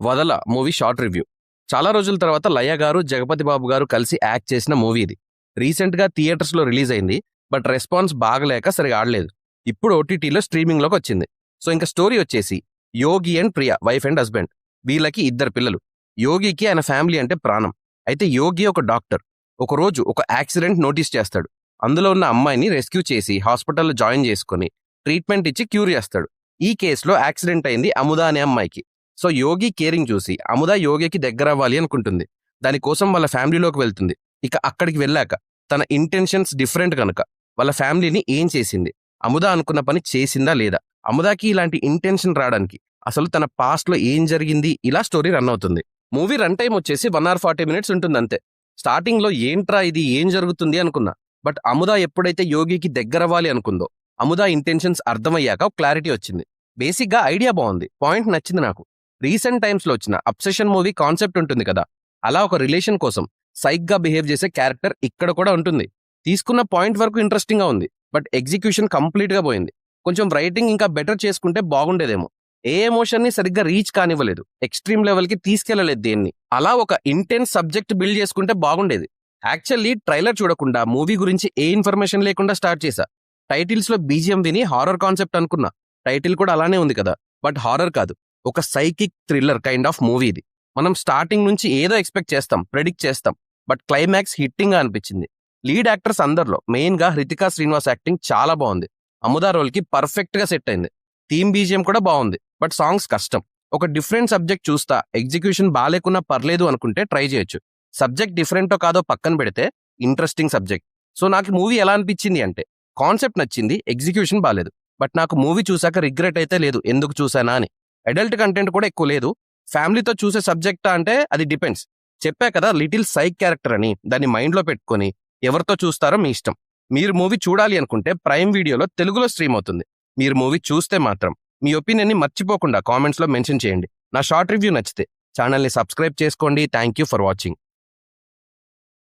వదల movie short review. చాలా రోజుల తర్వాత లయ గారు, జగపతి బాబు గారు కలిసి యాక్ట్ చేసిన మూవీ ఇది. రీసెంట్గా థియేటర్స్లో రిలీజ్ అయింది. బట్ రెస్పాన్స్ బాగలేక సరిగా ఆడలేదు. ఇప్పుడు ఓటీటీలో స్ట్రీమింగ్లోకి వచ్చింది. సో ఇంకా స్టోరీ వచ్చేసి Yogi and Priya wife and husband. వీళ్ళకి 2 పిల్లలు. యోగికి ఆయన ఫ్యామిలీ అంటే ప్రాణం. అయితే యోగి ఒక డాక్టర్. ఒకరోజు ఒక యాక్సిడెంట్ నోటీస్ చేస్తాడు. అందులో ఉన్న అమ్మాయిని రెస్క్యూ చేసి హాస్పిటల్లో జాయిన్ చేసుకుని ట్రీట్మెంట్ ఇచ్చి క్యూర్ చేస్తాడు. ఈ కేసులో యాక్సిడెంట్ అయింది అముద అనే అమ్మాయికి. సో యోగి కేరింగ్ చూసి అముద యోగికి దగ్గర అవ్వాలి అనుకుంటుంది. దానికోసం వాళ్ళ ఫ్యామిలీలోకి వెళ్తుంది. ఇక అక్కడికి వెళ్ళాక తన ఇంటెన్షన్స్ డిఫరెంట్ కనుక వాళ్ళ ఫ్యామిలీని ఏం చేసింది, అముద అనుకున్న పని చేసిందా లేదా, అముదాకి ఇలాంటి ఇంటెన్షన్ రావడానికి అసలు తన పాస్ట్ లో ఏం జరిగింది, ఇలా స్టోరీ రన్ అవుతుంది. మూవీ రన్ టైం వచ్చేసి 1 hour 40 minutes ఉంటుంది అంతే. స్టార్టింగ్ లో ఏంట్రా ఇది ఏం జరుగుతుంది అనుకున్నా. బట్ అముద ఎప్పుడైతే యోగికి దగ్గర అవ్వాలి అనుకుందో అముద ఇంటెన్షన్స్ అర్థమయ్యాక క్లారిటీ వచ్చింది. బేసిక్ గా ఐడియా బాగుంది, పాయింట్ నచ్చింది నాకు. రీసెంట్ టైమ్స్ లో వచ్చిన అబ్సెషన్ మూవీ కాన్సెప్ట్ ఉంటుంది కదా, అలా ఒక రిలేషన్ కోసం సైక్ గా బిహేవ్ చేసే క్యారెక్టర్ ఇక్కడ కూడా ఉంటుంది. తీసుకున్న పాయింట్ వరకు ఇంట్రెస్టింగ్ గా ఉంది. బట్ ఎగ్జిక్యూషన్ కంప్లీట్ గా పోయింది. కొంచెం రైటింగ్ ఇంకా బెటర్ చేసుకుంటే బాగుండేదేమో. ఏ ఎమోషన్ ని సరిగ్గా రీచ్ కానివ్వలేదు, ఎక్స్ట్రీమ్ లెవెల్ కి తీసుకెళ్లలేదు దేన్ని. అలా ఒక ఇంటెన్స్ సబ్జెక్ట్ బిల్డ్ చేసుకుంటే బాగుండేది. యాక్చువల్లీ ట్రైలర్ చూడకుండా మూవీ గురించి ఏ ఇన్ఫర్మేషన్ లేకుండా స్టార్ట్ చేశా. టైటిల్స్ లో బీజిఎం విని హారర్ కాన్సెప్ట్ అనుకున్నా. టైటిల్ కూడా అలానే ఉంది కదా, బట్ హారర్ కాదు, ఒక psychic thriller kind of movie ఇది. మనం స్టార్టింగ్ నుంచి ఏదో ఎక్స్పెక్ట్ చేస్తాం, ప్రెడిక్ట్ చేస్తాం, బట్ క్లైమాక్స్ హిట్టింగ్ గా అనిపించింది. లీడ్ యాక్టర్స్ అందరిలో మెయిన్ గా హృతికా శ్రీనివాస్ యాక్టింగ్ చాలా బాగుంది. అముదా రోల్ కి పర్ఫెక్ట్ గా సెట్ అయింది. థీమ్ బీజిఎం కూడా బాగుంది, బట్ సాంగ్స్ కష్టం. ఒక డిఫరెంట్ సబ్జెక్ట్ చూస్తా, ఎగ్జిక్యూషన్ బాగాలేకున్నా పర్లేదు అనుకుంటే ట్రై చేయొచ్చు. సబ్జెక్ట్ డిఫరెంటో కాదో పక్కన పెడితే ఇంట్రెస్టింగ్ సబ్జెక్ట్. సో నాకు మూవీ ఎలా అనిపించింది అంటే, కాన్సెప్ట్ నచ్చింది, ఎగ్జిక్యూషన్ బాగాలేదు. బట్ నాకు మూవీ చూసాక రిగ్రెట్ అయితే లేదు ఎందుకు చూసానా అని. అడల్ట్ కంటెంట్ కూడా ఎక్కువ లేదు. ఫ్యామిలీతో చూసే సబ్జెక్టా అంటే అది డిపెండ్స్. చెప్పా కదా లిటిల్ సైక్ క్యారెక్టర్ అని, దాన్ని మైండ్లో పెట్టుకొని ఎవరితో చూస్తారో మీ ఇష్టం. మీరు మూవీ చూడాలి అనుకుంటే ప్రైమ్ వీడియోలో తెలుగులో స్ట్రీమ్ అవుతుంది. మీరు మూవీ చూస్తే మాత్రం మీ ఒపీనియన్ని మర్చిపోకుండా కామెంట్స్లో మెన్షన్ చేయండి. నా షార్ట్ రివ్యూ నచ్చితే ఛానల్ని సబ్స్క్రైబ్ చేసుకోండి. Thank you for watching.